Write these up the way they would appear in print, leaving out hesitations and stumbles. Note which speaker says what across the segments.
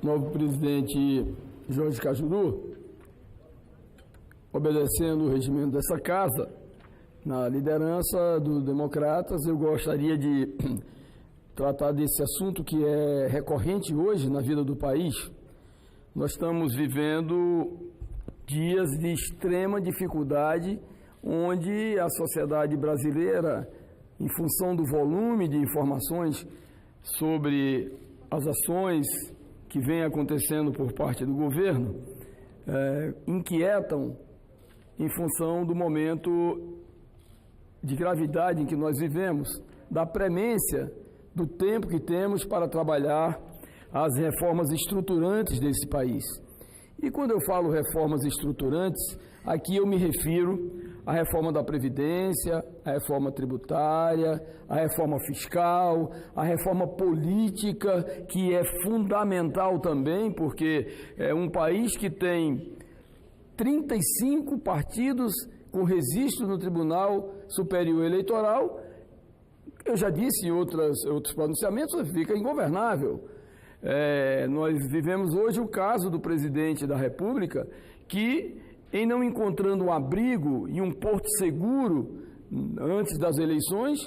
Speaker 1: novo presidente Jorge Cajuru, obedecendo o regimento dessa casa, na liderança dos democratas, eu gostaria de tratar desse assunto que é recorrente hoje na vida do país. Nós estamos vivendo dias de extrema dificuldade, onde a sociedade brasileira, em função do volume de informações sobre as ações que vêm acontecendo por parte do governo, inquietam em função do momento de gravidade em que nós vivemos, da premência do tempo que temos para trabalhar as reformas estruturantes desse país. E quando eu falo reformas estruturantes, aqui eu me refiro à reforma da Previdência, à reforma tributária, à reforma fiscal, à reforma política, que é fundamental também, porque é um país que tem 35 partidos com registro no Tribunal Superior Eleitoral. Eu já disse em outros pronunciamentos, fica ingovernável. Nós vivemos hoje o caso do presidente da República, que, em não encontrando um abrigo e um porto seguro antes das eleições,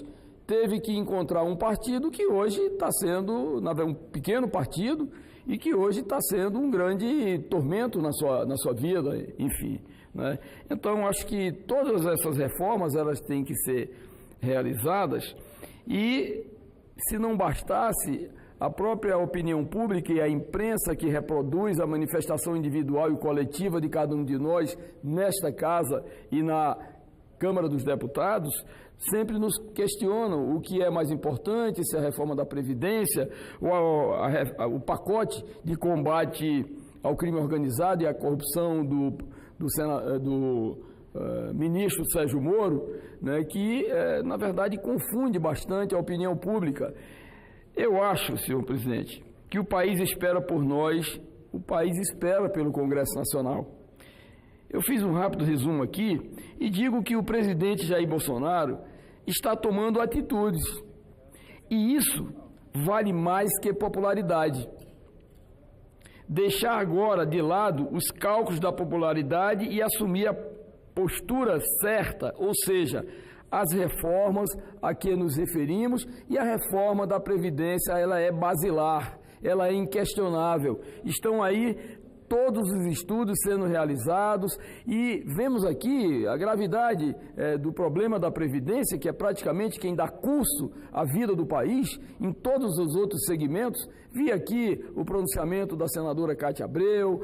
Speaker 1: teve que encontrar um partido que hoje está sendo, um pequeno partido, e que hoje está sendo um grande tormento na sua vida, enfim, né? Então, acho que todas essas reformas, elas têm que ser realizadas, e se não bastasse, a própria opinião pública e a imprensa que reproduz a manifestação individual e coletiva de cada um de nós nesta casa e na Câmara dos Deputados, sempre nos questionam o que é mais importante, se é a reforma da Previdência ou o pacote de combate ao crime organizado e à corrupção do ministro Sérgio Moro, né, que, na verdade, confunde bastante a opinião pública. Eu acho, senhor presidente, que o país espera por nós, o país espera pelo Congresso Nacional. Eu fiz um rápido resumo aqui e digo que o presidente Jair Bolsonaro está tomando atitudes. E isso vale mais que popularidade. Deixar agora de lado os cálculos da popularidade e assumir a postura certa, ou seja, as reformas a que nos referimos, e a reforma da Previdência, ela é basilar, ela é inquestionável. Estão aí todos os estudos sendo realizados e vemos aqui a gravidade do problema da Previdência, que é praticamente quem dá curso à vida do país em todos os outros segmentos. Vi aqui o pronunciamento da senadora Cátia Abreu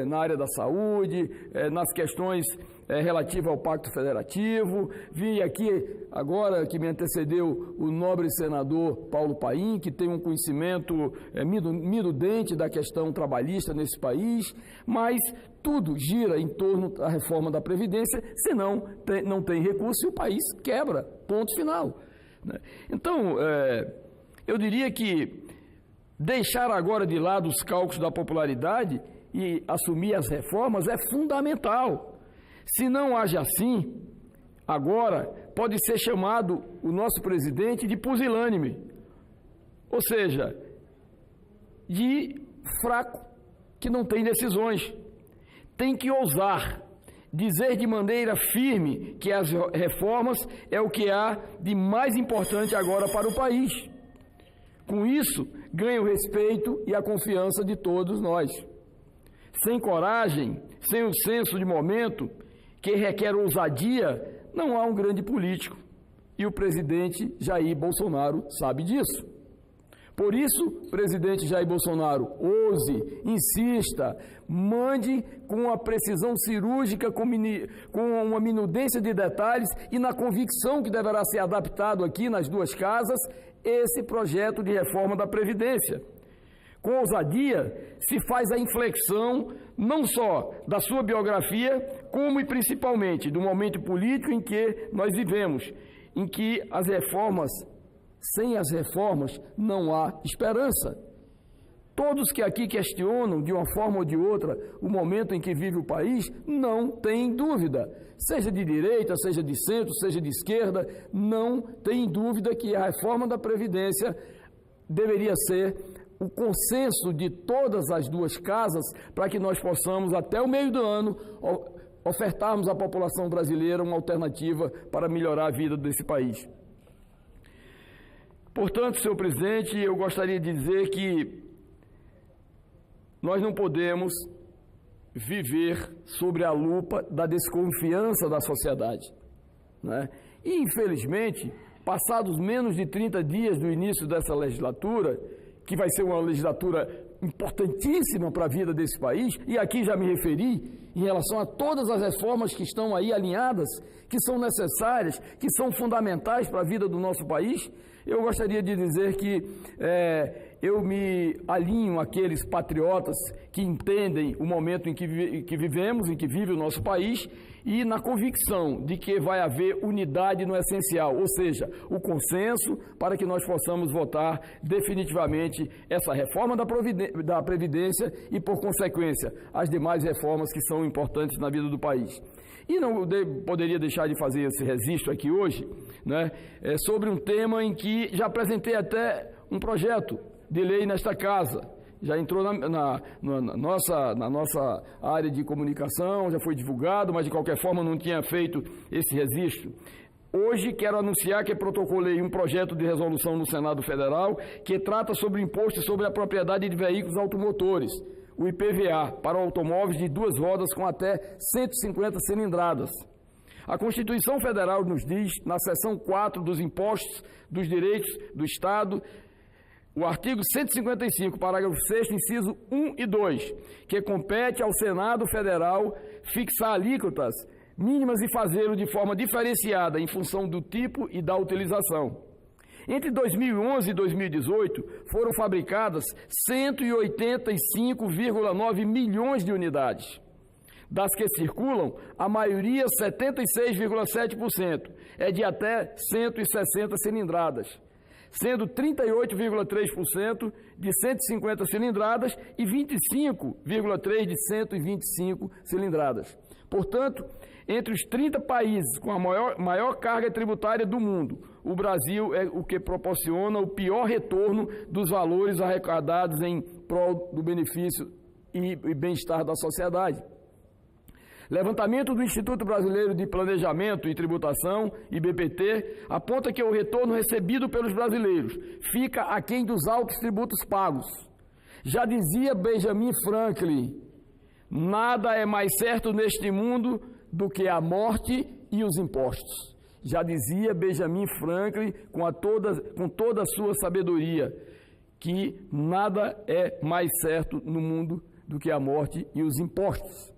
Speaker 1: na área da saúde, nas questões relativas ao Pacto Federativo. Vi aqui, agora que me antecedeu, o nobre senador Paulo Paim, que tem um conhecimento minudente da questão trabalhista nesse país, mas tudo gira em torno da reforma da Previdência, senão não tem recurso e o país quebra, ponto final. Então, eu diria que deixar agora de lado os cálculos da popularidade e assumir as reformas é fundamental. Se não age assim, agora pode ser chamado o nosso presidente de pusilânime, ou seja, de fraco, que não tem decisões. Tem que ousar dizer de maneira firme que as reformas é o que há de mais importante agora para o país. Com isso, ganha o respeito e a confiança de todos nós. Sem coragem, sem o senso de momento, que requer ousadia, não há um grande político. E o presidente Jair Bolsonaro sabe disso. Por isso, presidente Jair Bolsonaro, ouse, insista, mande com a precisão cirúrgica, com uma minudência de detalhes e na convicção que deverá ser adaptado aqui nas duas casas, esse projeto de reforma da Previdência. Com ousadia, se faz a inflexão não só da sua biografia, como e principalmente do momento político em que nós vivemos, em que sem as reformas não há esperança. Todos que aqui questionam, de uma forma ou de outra, o momento em que vive o país, não tem dúvida. Seja de direita, seja de centro, seja de esquerda, não tem dúvida que a reforma da Previdência deveria ser o consenso de todas as duas casas para que nós possamos, até o meio do ano, ofertarmos à população brasileira uma alternativa para melhorar a vida desse país. Portanto, senhor presidente, eu gostaria de dizer que nós não podemos viver sobre a lupa da desconfiança da sociedade, né? E, infelizmente, passados menos de 30 dias do início dessa legislatura, que vai ser uma legislatura importantíssima para a vida desse país, e aqui já me referi em relação a todas as reformas que estão aí alinhadas, que são necessárias, que são fundamentais para a vida do nosso país, eu gostaria de dizer que eu me alinho àqueles patriotas que entendem o momento em que vivemos, em que vive o nosso país, e na convicção de que vai haver unidade no essencial, ou seja, o consenso para que nós possamos votar definitivamente essa reforma da Previdência e, por consequência, as demais reformas que são importantes na vida do país. E não poderia deixar de fazer esse registro aqui hoje, né, sobre um tema em que já apresentei até um projeto de lei nesta casa. Já entrou na nossa área de comunicação, já foi divulgado, mas de qualquer forma não tinha feito esse registro. Hoje quero anunciar que protocolei um projeto de resolução no Senado Federal que trata sobre o imposto sobre a propriedade de veículos automotores, o IPVA, para automóveis de duas rodas com até 150 cilindradas. A Constituição Federal nos diz, na seção 4 dos impostos dos direitos do Estado, o artigo 155, parágrafo 6º, inciso 1 e 2, que compete ao Senado Federal fixar alíquotas mínimas e fazê-lo de forma diferenciada em função do tipo e da utilização. Entre 2011 e 2018, foram fabricadas 185,9 milhões de unidades. Das que circulam, a maioria, 76,7%, é de até 160 cilindradas, sendo 38,3% de 150 cilindradas e 25,3% de 125 cilindradas. Portanto, entre os 30 países com a maior carga tributária do mundo, o Brasil é o que proporciona o pior retorno dos valores arrecadados em prol do benefício e bem-estar da sociedade. Levantamento do Instituto Brasileiro de Planejamento e Tributação, IBPT, aponta que o retorno recebido pelos brasileiros fica aquém dos altos tributos pagos. Já dizia Benjamin Franklin, nada é mais certo neste mundo do que a morte e os impostos. Já dizia Benjamin Franklin com toda a sua sabedoria, que nada é mais certo no mundo do que a morte e os impostos.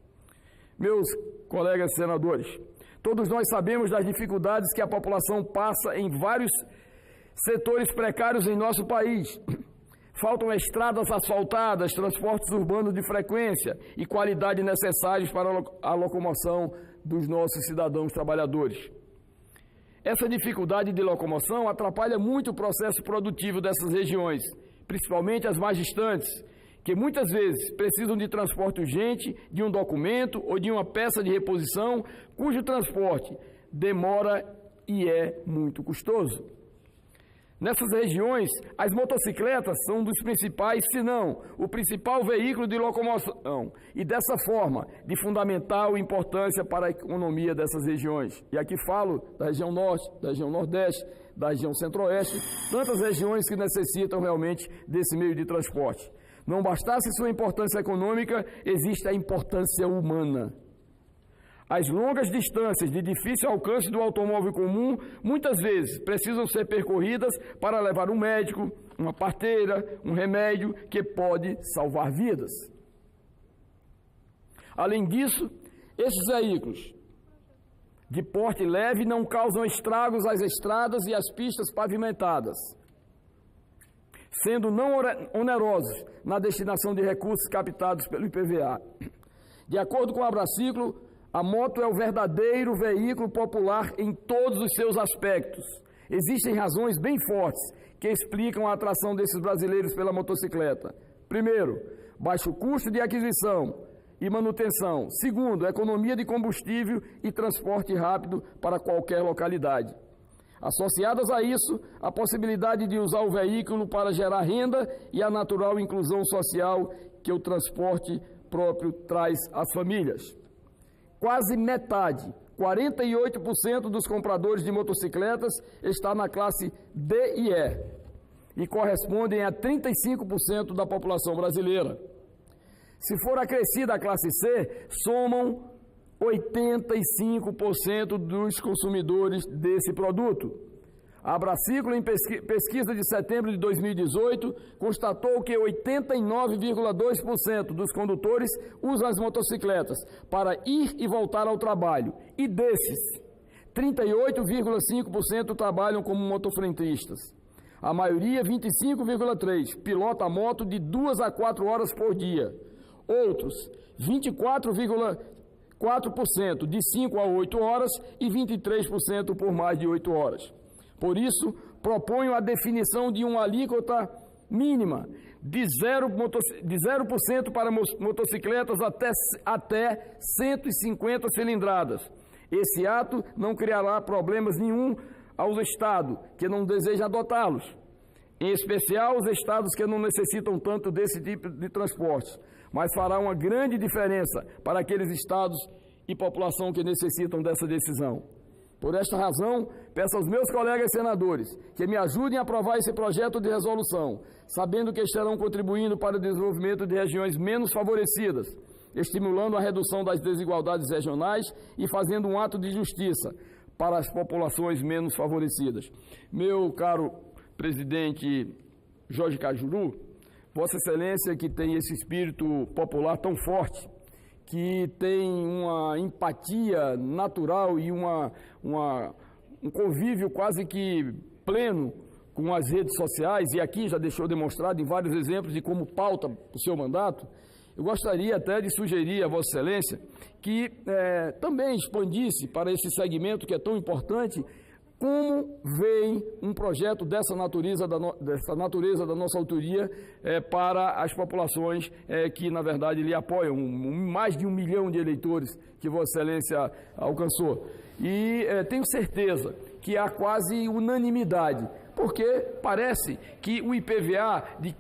Speaker 1: Meus colegas senadores, todos nós sabemos das dificuldades que a população passa em vários setores precários em nosso país. Faltam estradas asfaltadas, transportes urbanos de frequência e qualidade necessários para a locomoção dos nossos cidadãos trabalhadores. Essa dificuldade de locomoção atrapalha muito o processo produtivo dessas regiões, principalmente as mais distantes, que muitas vezes precisam de transporte urgente, de um documento ou de uma peça de reposição, cujo transporte demora e é muito custoso. Nessas regiões, as motocicletas são um dos principais, se não o principal veículo de locomoção, e dessa forma, de fundamental importância para a economia dessas regiões. E aqui falo da região norte, da região nordeste, da região centro-oeste, tantas regiões que necessitam realmente desse meio de transporte. Não bastasse sua importância econômica, existe a importância humana. As longas distâncias de difícil alcance do automóvel comum, muitas vezes precisam ser percorridas para levar um médico, uma parteira, um remédio que pode salvar vidas. Além disso, esses veículos de porte leve não causam estragos às estradas e às pistas pavimentadas, sendo não onerosos na destinação de recursos captados pelo IPVA. De acordo com o Abraciclo, a moto é o verdadeiro veículo popular em todos os seus aspectos. Existem razões bem fortes que explicam a atração desses brasileiros pela motocicleta. Primeiro, baixo custo de aquisição e manutenção. Segundo, economia de combustível e transporte rápido para qualquer localidade. Associadas a isso, a possibilidade de usar o veículo para gerar renda e a natural inclusão social que o transporte próprio traz às famílias. Quase metade, 48% dos compradores de motocicletas está na classe D e E correspondem a 35% da população brasileira. Se for acrescida a classe C, somam 85% dos consumidores desse produto. A Abraciclo, em pesquisa de setembro de 2018, constatou que 89,2% dos condutores usam as motocicletas para ir e voltar ao trabalho. E desses, 38,5% trabalham como motofrentistas. A maioria, 25,3%, pilota a moto de 2 a 4 horas por dia. Outros, 24,4% de 5 a 8 horas e 23% por mais de 8 horas. Por isso, proponho a definição de uma alíquota mínima de 0% para motocicletas até 150 cilindradas. Esse ato não criará problemas nenhum aos estados que não desejam adotá-los, em especial os estados que não necessitam tanto desse tipo de transporte, mas fará uma grande diferença para aqueles estados e população que necessitam dessa decisão. Por esta razão, peço aos meus colegas senadores que me ajudem a aprovar esse projeto de resolução, sabendo que estarão contribuindo para o desenvolvimento de regiões menos favorecidas, estimulando a redução das desigualdades regionais e fazendo um ato de justiça para as populações menos favorecidas. Meu caro presidente Jorge Cajuru, Vossa Excelência, que tem esse espírito popular tão forte, que tem uma empatia natural e um convívio quase que pleno com as redes sociais, e aqui já deixou demonstrado em vários exemplos de como pauta o seu mandato, eu gostaria até de sugerir a Vossa Excelência que também expandisse para esse segmento que é tão importante, como vem um projeto dessa natureza da nossa autoria para as populações que, na verdade, lhe apoiam, mais de 1 milhão de eleitores que Vossa Excelência alcançou. E tenho certeza que há quase unanimidade, porque parece que o IPVA de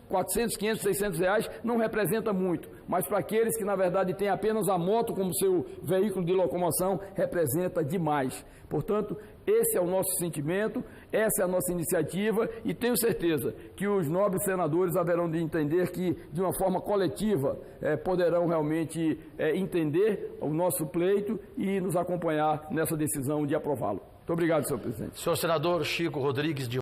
Speaker 1: 400, 500, 600 reais não representa muito, mas para aqueles que, na verdade, têm apenas a moto como seu veículo de locomoção, representa demais. Portanto, esse é o nosso sentimento, essa é a nossa iniciativa e tenho certeza que os nobres senadores haverão de entender que, de uma forma coletiva, poderão realmente entender o nosso pleito e nos acompanhar nessa decisão de aprová-lo. Muito obrigado, senhor presidente.
Speaker 2: Senhor senador Chico Rodrigues de